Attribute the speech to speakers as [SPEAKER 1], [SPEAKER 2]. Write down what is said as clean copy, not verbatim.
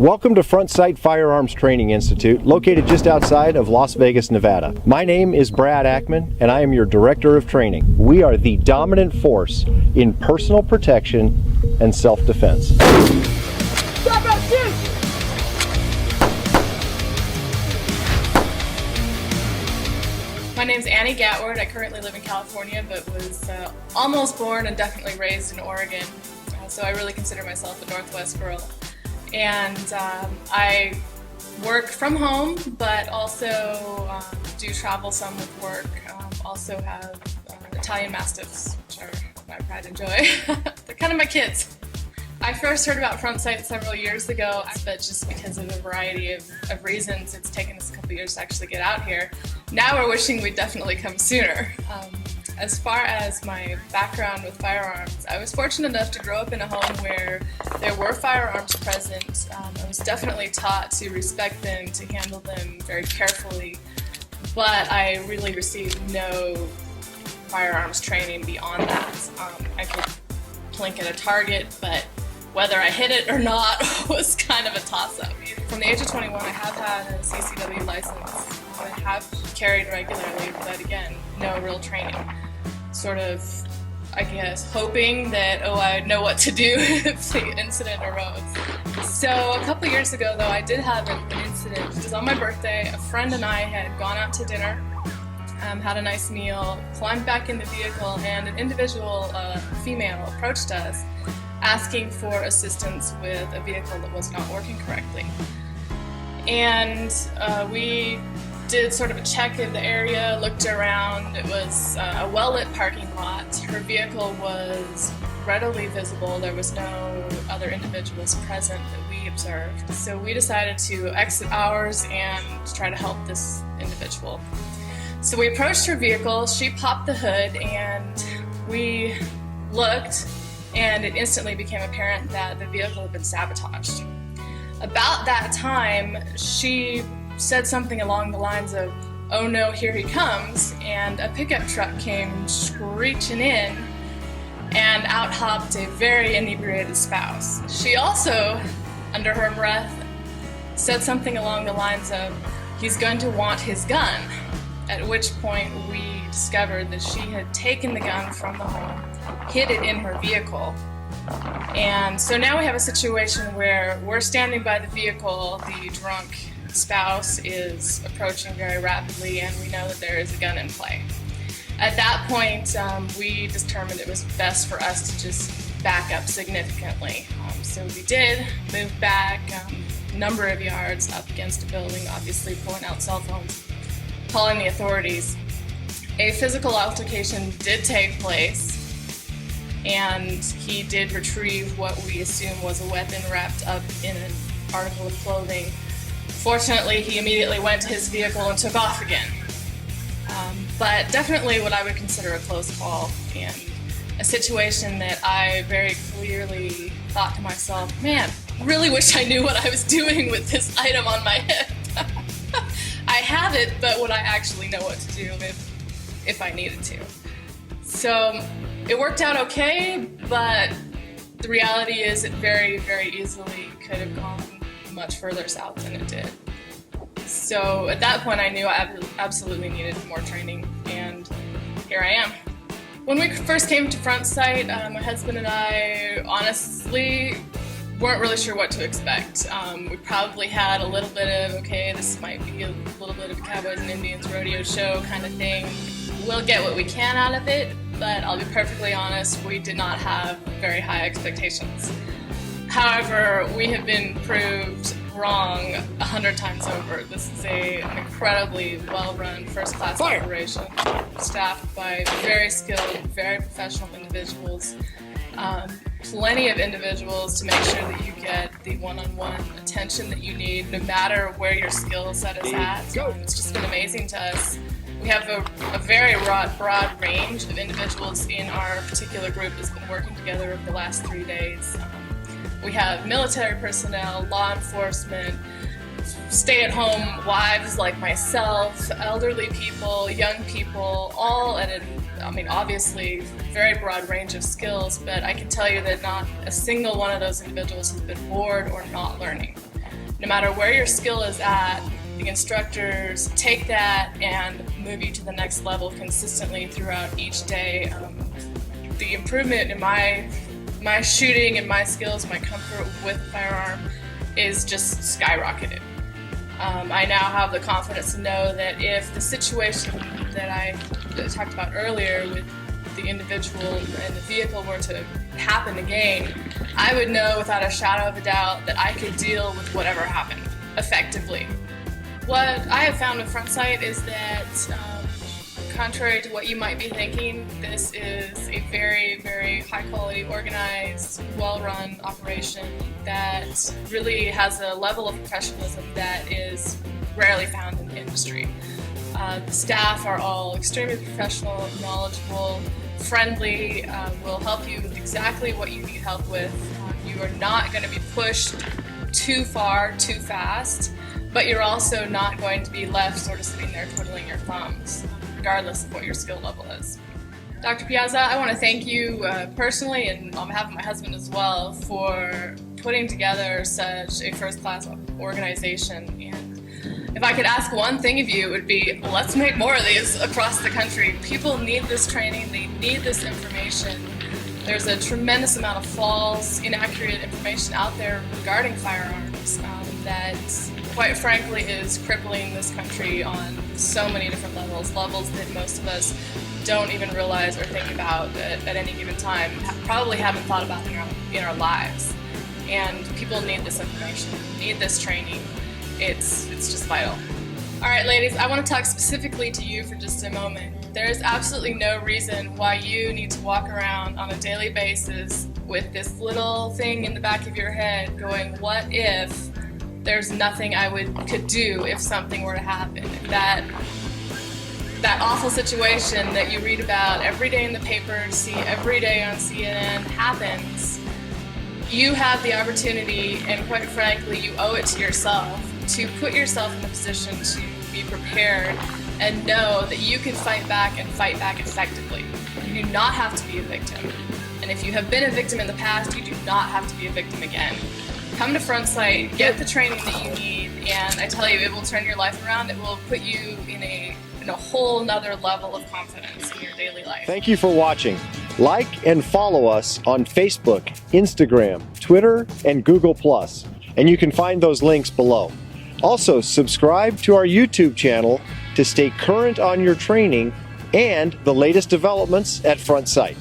[SPEAKER 1] Welcome to Sight Firearms Training Institute, located just outside of Las Vegas, Nevada. My name is Brad Ackman, and I am your Director of Training. We are the dominant force in personal protection and self-defense.
[SPEAKER 2] My name's Annie Gatward. I currently live in California, but was almost born and definitely raised in Oregon. So I really consider myself a Northwest girl. And I work from home, but also do travel some with work. Also have Italian Mastiffs, which are my pride and joy. They're kind of my kids. I first heard about Front Sight several years ago, but just because of a variety of reasons, it's taken us a couple years to actually get out here. Now we're wishing we'd definitely come sooner. As far as my background with firearms, I was fortunate enough to grow up in a home where there were firearms present. I was definitely taught to respect them, to handle them very carefully, but I really received no firearms training beyond that. I could plink at a target, but whether I hit it or not was kind of a toss-up. From the age of 21, I have had a CCW license. I have carried regularly, but again, no real training. Sort of, I guess, hoping that, I know what to do if the incident arose. So a couple years ago, though, I did have an incident. It was on my birthday. A friend and I had gone out to dinner, had a nice meal, climbed back in the vehicle, and an individual female approached us asking for assistance with a vehicle that was not working correctly. And we did sort of a check of the area, looked around. It was a well-lit parking lot. Her vehicle was readily visible. There was no other individuals present that we observed. So we decided to exit ours and try to help this individual. So we approached her vehicle, she popped the hood, and we looked, and it instantly became apparent that the vehicle had been sabotaged. About that time, she said something along the lines of, "Oh no, here he comes," and a pickup truck came screeching in, and out hopped a very inebriated spouse. She also, under her breath, said something along the lines of, "He's going to want his gun," at which point we discovered that she had taken the gun from the home, hid it in her vehicle. And so now we have a situation where we're standing by the vehicle, the drunk spouse is approaching very rapidly, and we know that there is a gun in play. At that point, we determined it was best for us to just back up significantly. So we did move back a number of yards up against a building, obviously pulling out cell phones, calling the authorities. A physical altercation did take place, and he did retrieve what we assume was a weapon wrapped up in an article of clothing. Fortunately, he immediately went to his vehicle and took off again. But definitely what I would consider a close call, and a situation that I very clearly thought to myself, man, really wish I knew what I was doing with this item on my hip. I have it, but would I actually know what to do if I needed to? So it worked out okay, but the reality is it very, very easily could have gone much further south than it did. So at that point I knew I absolutely needed more training, and here I am. When we first came to Front Sight, my husband and I honestly weren't really sure what to expect. We probably had a little bit of, okay, this might be a little bit of a Cowboys and Indians rodeo show kind of thing. We'll get what we can out of it, but I'll be perfectly honest, we did not have very high expectations. However, we have been proved wrong 100 times over. This is an incredibly well-run, first-class operation, staffed by very skilled, very professional individuals. Plenty of individuals to make sure that you get the one-on-one attention that you need, no matter where your skill set is at. It's just been amazing to us. We have a very broad range of individuals in our particular group that's been working together over the last 3 days. We have military personnel, law enforcement, stay-at-home wives like myself, elderly people, young people, all at obviously very broad range of skills, but I can tell you that not a single one of those individuals has been bored or not learning. no matter where your skill is at, the instructors take that and move you to the next level consistently throughout each day. The improvement in my shooting and my skills, my comfort with the firearm is just skyrocketed. I now have the confidence to know that if the situation that I talked about earlier with the individual and the vehicle were to happen again, I would know without a shadow of a doubt that I could deal with whatever happened effectively. What I have found with Front Sight is that, contrary to what you might be thinking, this is a very, very high-quality, organized, well-run operation that really has a level of professionalism that is rarely found in the industry. The staff are all extremely professional, knowledgeable, friendly, will help you with exactly what you need help with. You are not going to be pushed too far, too fast, but you're also not going to be left sort of sitting there twiddling your thumbs, regardless of what your skill level is. Dr. Piazza, I want to thank you personally and on behalf of my husband as well for putting together such a first-class organization. And if I could ask one thing of you, it would be, let's make more of these across the country. People need this training, they need this information. There's a tremendous amount of false, inaccurate information out there regarding firearms that, quite frankly, is crippling this country on so many different levels that most of us don't even realize or think about at any given time, probably haven't thought about in our lives. And people need this information, need this training. It's just vital. All right, ladies, I want to talk specifically to you for just a moment. There is absolutely no reason why you need to walk around on a daily basis with this little thing in the back of your head going, what if there's nothing I could do if something were to happen? That awful situation that you read about every day in the paper, see every day on CNN happens. You have the opportunity, and quite frankly, you owe it to yourself to put yourself in a position to be prepared and know that you can fight back and fight back effectively. You do not have to be a victim. And if you have been a victim in the past, you do not have to be a victim again. Come to Front Sight, get the training that you need, and I tell you, it will turn your life around. It will put you in a whole nother level of confidence in your daily life.
[SPEAKER 1] Thank you for watching. Like and follow us on Facebook, Instagram, Twitter, and Google+. And you can find those links below. Also, subscribe to our YouTube channel to stay current on your training and the latest developments at Front Sight.